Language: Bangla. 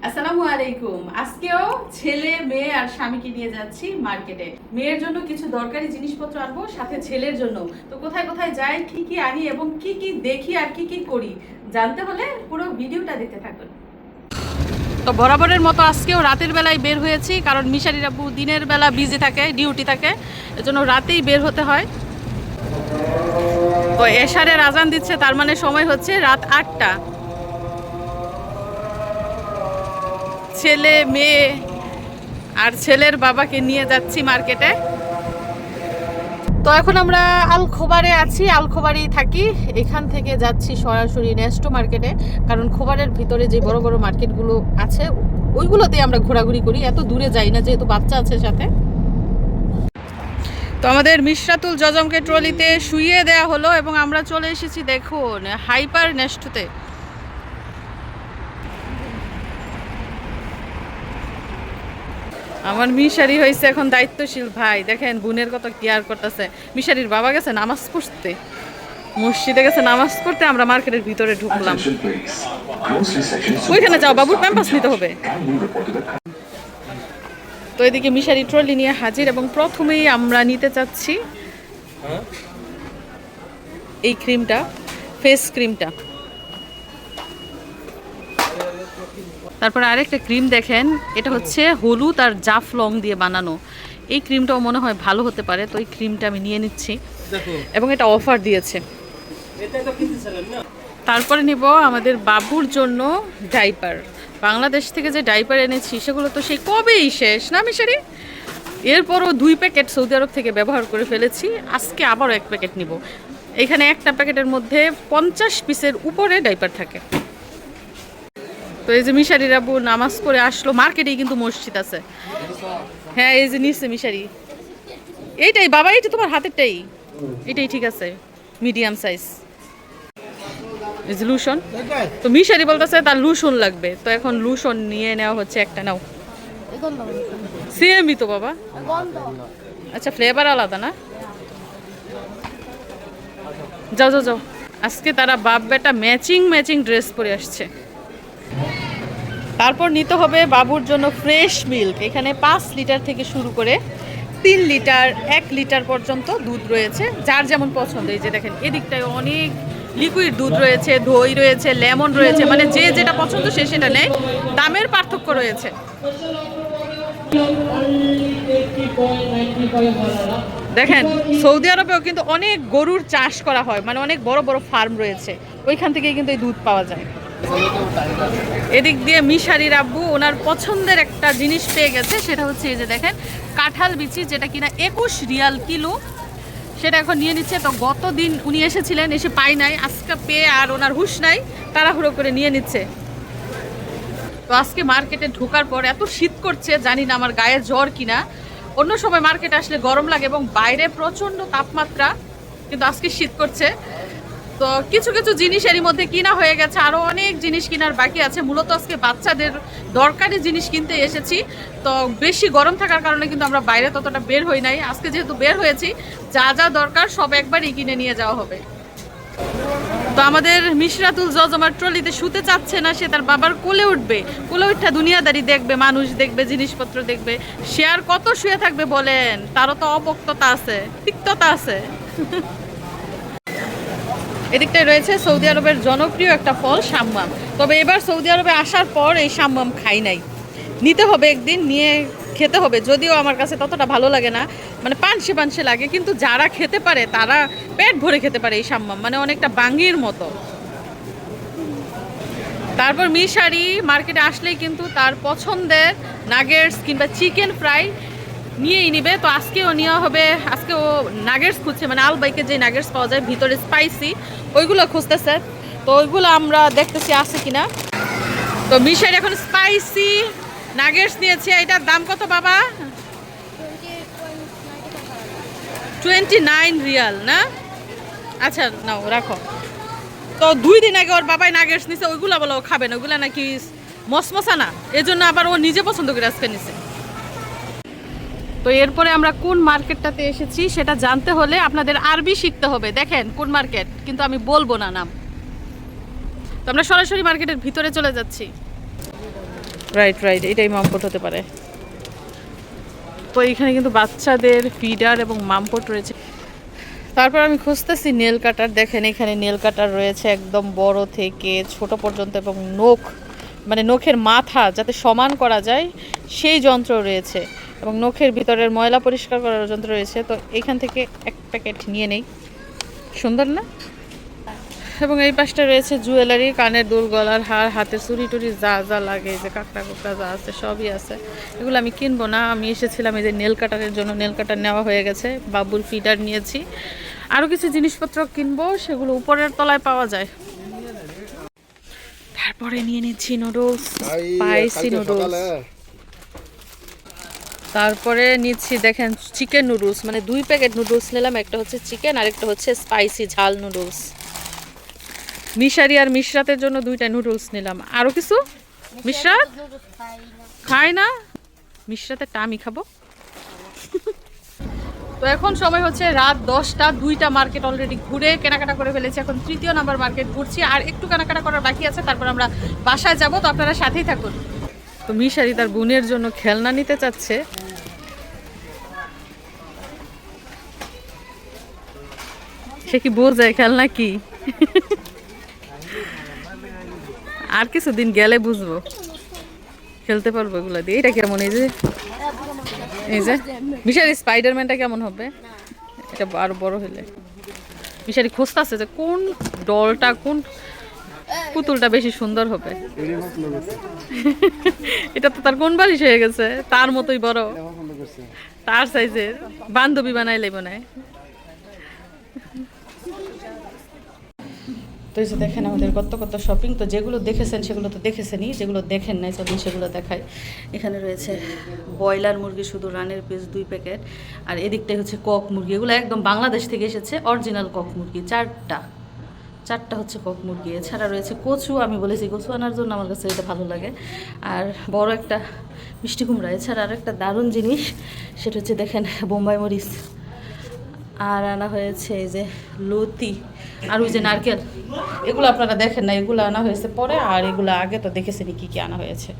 আসসালামু আলাইকুম। আজকেও ছেলে মেয়ে আর স্বামীকে নিয়ে যাচ্ছি মার্কেটে। মেয়ের জন্য কিছু দরকারি জিনিসপত্র আনবো, সাথে ছেলের জন্য। তো কোথায় কোথায় যাই, কি কি আনি এবং কি কি দেখি আর কি কি করি জানতে হলে পুরো ভিডিওটা দেখতে থাকুন। তো বরাবরের মতো আজকেও রাতের বেলায় বের হয়েছি, কারণ মিশারির আব্বু দিনের বেলা বিজি থাকে, ডিউটি থাকে, এজন্য রাতেই বের হতে হয়। তো এশারের আজান দিচ্ছে, তার মানে সময় হচ্ছে রাত 8টা। ছেলে মেয়ে আর ছেলের বাবাকে নিয়ে যাচ্ছি মার্কেটে। তো এখন আমরা আলখোবারে আছি, আলখোবারেই থাকি। এখান থেকে যাচ্ছি সরাসরি নেস্টো মার্কেটে, কারণ খোবারের ভিতরে যে বড় বড় মার্কেটগুলো আছে ওইগুলোতে আমরা ঘোরাঘুরি করি, এত দূরে যাই না, যেহেতু বাচ্চা আছে সাথে। তো আমাদের মিশরাতুল জজমকে ট্রলিতে শুইয়ে দেয়া হলো এবং আমরা চলে এসেছি দেখুন হাইপার নেস্টোতে। আমার মিশারি হয়েছে এখন দায়িত্বশীল ভাই, দেখেন বোনের কত কেয়ার করতেছে। মিশারির বাবা গেছে নামাজ পড়তে, মসজিদে গেছে নামাজ পড়তে, আমরা মার্কেটের ভিতরে ঢুকলাম। ওইখানে যাও, বাবুর প্যাম্পাস নিতে হবে। তো এদিকে মিশারি ট্রলি নিয়ে হাজির এবং প্রথমেই আমরা নিতে চাচ্ছি এই ক্রিমটা, ফেস ক্রিমটা। তারপরে আরেকটা ক্রিম দেখেন, এটা হচ্ছে হলুদ আর জাফলং দিয়ে বানানো। এই ক্রিমটাও মনে হয় ভালো হতে পারে, তো এই ক্রিমটা আমি নিয়ে নিচ্ছি এবং এটা অফার দিয়েছে। তারপরে নিব আমাদের বাবুর জন্য ডাইপার। বাংলাদেশ থেকে যে ডাইপার এনেছি সেগুলো তো সেই কবেই শেষ না মিশারি। এরপরও 2 প্যাকেট সৌদি আরব থেকে ব্যবহার করে ফেলেছি, আজকে আবারও 1 প্যাকেট নিব। এখানে একটা প্যাকেটের মধ্যে 50 পিসের উপরে ডাইপার থাকে। তো এই যে মিশারির আব্বু নামাজ পড়ে আসলো, মার্কেটেই কিন্তু মসজিদ আছে। হ্যাঁ এই যে নিচ্ছে মিশারি, এইটাই বাবা, এইটা তোমার হাতেরটাই, এটাই ঠিক আছে, মিডিয়াম সাইজ। এই যে লুশন, তো মিশারি বলতেছে তার লুশন লাগবে, তো এখন লুশন নিয়ে নেওয়া হচ্ছে। একটা নাও, সেমই তো বাবা। আচ্ছা ফ্লেভার আলাদা না? যাও যাও যাও, আজকে তারা বাপ বেটা ম্যাচিং ম্যাচিং ড্রেস পরে আসছে। তারপর নিতে হবে বাবুর জন্য ফ্রেশ মিল্ক। এখানে 5 লিটার থেকে শুরু করে 3 লিটার 1 লিটার পর্যন্ত দুধ রয়েছে, যার যেমন পছন্দ। এই যে দেখেন এদিকটায় অনেক লিকুইড দুধ রয়েছে, দই রয়েছে, লেমন রয়েছে, মানে যে যেটা পছন্দ সে সেটা নেয়। দামের পার্থক্য রয়েছে। দেখেন সৌদি আরবেও কিন্তু অনেক গরুর চাষ করা হয়, মানে অনেক বড় বড় ফার্ম রয়েছে, ওইখান থেকেই কিন্তু এই দুধ পাওয়া যায়। এদিক দিয়ে মিশারির আব্বু ওনার পছন্দের একটা জিনিস পেয়ে গেছে, সেটা হচ্ছে এই যে দেখেন কাঁঠাল বিচি, যেটা কিনা 21 রিয়াল কিলো, সেটা এখন নিয়ে নিচ্ছে। তো গত দিন উনি এসেছিলেন, এসে পাই নাই, আজকে পেয়ে আর ওনার হুঁশ নাই, তাড়াহুড়ো করে নিয়ে নিচ্ছে। তো আজকে মার্কেটে ঢোকার পর এত শীত করছে, জানি না আমার গায়ে জ্বর কিনা। অন্য সময় মার্কেটে আসলে গরম লাগে এবং বাইরে প্রচণ্ড তাপমাত্রা, কিন্তু আজকে শীত করছে। তো কিছু কিছু জিনিস এরই মধ্যে কিনা হয়ে গেছে, আরও অনেক জিনিস কেনার বাকি আছে। মূলত আজকে বাচ্চাদের দরকারি জিনিস কিনতে এসেছি। তো বেশি গরম থাকার কারণে কিন্তু আমরা বাইরে ততটা বের হই নাই। আজকে যেহেতু বের হয়েছি, যা যা দরকার সব একবারই কিনে নিয়ে যাওয়া হবে। তো আমাদের মিশরাতুল জজমার ট্রলিতে শুতে চাচ্ছে না, সে তার বাবার কোলে উঠবে। কোলে উঠা দুনিয়াদারি দেখবে, মানুষ দেখবে, জিনিসপত্র দেখবে, সে আর কত শুয়ে থাকবে বলেন? তারও তো অপক্ততা আছে, তিক্ততা আছে। এদিকটায় রয়েছে সৌদি আরবের জনপ্রিয় একটা ফল শাম্মাম। তবে এবার সৌদি আরবে আসার পর এই শাম্মাম খাই নাই, নিতে হবে একদিন, নিয়ে খেতে হবে। যদিও আমার কাছে ততটা ভালো লাগে না, মানে পানসে পানসে লাগে, কিন্তু যারা খেতে পারে তারা পেট ভরে খেতে পারে এই শাম্মাম, মানে অনেকটা বাঙ্গির মতো। তারপর মিশারি মার্কেটে আসলেই কিন্তু তার পছন্দের নাগেটস কিংবা চিকেন ফ্রাই নিয়েই নিবে। তো আজকেও নেওয়া হবে, আজকে ও নাগেটস খুঁজছে, মানে আলবাইকে যে নাগেটস পাওয়া যায় ভিতরে স্পাইসি, ওইগুলো খুঁজতেছে। তো ওইগুলো আমরা দেখতেছি আছে কিনা। তো মিশারি এখন স্পাইসি নাগেটস নিয়েছে। এটার দাম কত বাবা? 29 রিয়াল না? আচ্ছা নাও রাখো। তো 2 দিন আগে ওর বাবাই নাগেটস নিছে, ওইগুলো বলে ও খাবে না, ওইগুলো নাকি মসমসা না, এই জন্য আবার ও নিজে পছন্দ করে আজকে নিছে। তো এরপরে আমরা কোন মার্কেটটাতে এসেছি সেটা জানতে হলে আপনাদের আরবি শিখতে হবে। দেখেন কোন মার্কেট, কিন্তু আমি বলবো না নাম। তো আমরা সরাসরি মার্কেটের ভিতরে চলে যাচ্ছি। রাইট রাইট, এটাই মামপট হতে পারে। তো এখানে কিন্তু বাচ্চাদের ফিডার এবং মামপট রয়েছে। তারপর আমি খুঁজতেছি নেল কাটার। দেখেন এখানে নেল কাটার রয়েছে একদম বড় থেকে ছোট পর্যন্ত, এবং নখ মানে নখের মাথা যাতে সমান করা যায় সেই যন্ত্র রয়েছে, এবং নখের ভিতরের ময়লা পরিষ্কার করার যন্ত্র রয়েছে। তো এখান থেকে এক প্যাকেট নিয়ে নেই, সুন্দর না? এবং এই পাশটা রয়েছে জুয়েলারি, কানের দুল, গলার হার, হাতের চুরি টুরি যা যা লাগে, যে কাঁকড়া কোকড়া যা আছে সবই আছে। এগুলো আমি কিনবো না, আমি এসেছিলাম এই যে নেল কাটারের জন্য। নেল কাটার নেওয়া হয়ে গেছে, বাবুর ফিডার নিয়েছি। আরও কিছু জিনিসপত্র কিনবো, সেগুলো উপরের তলায় পাওয়া যায়। তারপরে নিয়ে নিচ্ছি নুডলস, স্পাইসি নুডলস। তারপরে নিচ্ছি দেখেন চিকেন নুডলস, মানে 2 প্যাকেট নুডলস নিলাম। একটা হচ্ছে চিকেন আর একটা হচ্ছে স্পাইসি ঝাল নুডলস। মিশারি আর মিশরাতের জন্য 2টা নুডলস নিলাম। আরও কিছু মিশরাত খায় না, মিশরাতেরটা আমি খাবো। তো এখন সময় হচ্ছে রাত 10টা। 2টা মার্কেট অলরেডি ঘুরে কেনাকাটা করে ফেলেছি। এখন 3য় নাম্বার মার্কেট ঘুরছি, আর একটু কেনাকাটা করার বাকি আছে, তারপর আমরা বাসায় যাব। তো আপনারা সাথেই থাকুন। তো মিশারি তার বোনের জন্য খেলনা নিতে চাচ্ছে। সে কি বোঝায় খেলনা কি? আর কিছুদিন গেলে বুঝবো, খেলতে পারবো এগুলা দিয়ে। এটা কেমন? এই যে মিশারি স্পাইডারম্যানটা কেমন হবে? এটা আরো বড় হলে। মিশারি খুঁজতেছে যে কোন ডলটা, কোন পুতুলটা বেশি সুন্দর হবে। এটা তো তার কোন বালিশ হয়ে গেছে, তার মতোই বড়, তার সাইজের। বান্ধবী বানাইলে বানায়। তো এই যে দেখেন আমাদের কত কত শপিং। তো যেগুলো দেখেছেন সেগুলো তো দেখেছেনই, যেগুলো দেখেন নাই চলুন সেগুলো দেখাই। এখানে রয়েছে ব্রয়লার মুরগি, শুধু রানের পিস 2 প্যাকেট। আর এদিকটাই হচ্ছে কক মুরগি, এগুলো একদম বাংলাদেশ থেকে এসেছে, অরিজিনাল কক মুরগি। চারটা হচ্ছে কক মুরগি। এছাড়া রয়েছে কচু, আমি বলেছি কচু আনার জন্য, আমার কাছে এটা ভালো লাগে। আর বড় একটা মিষ্টি কুমড়া। এছাড়া আর একটা দারুণ জিনিস, সেটা হচ্ছে দেখেন বোম্বাই মরিচ। আর আনা হয়েছে এই যে লতি, আর ওই যে নারকেল। এগুলো আপনারা দেখেন না, এগুলো আনা হয়েছে পরে, আর এগুলো আগে তো দেখেছেন কি কি আনা হয়েছে।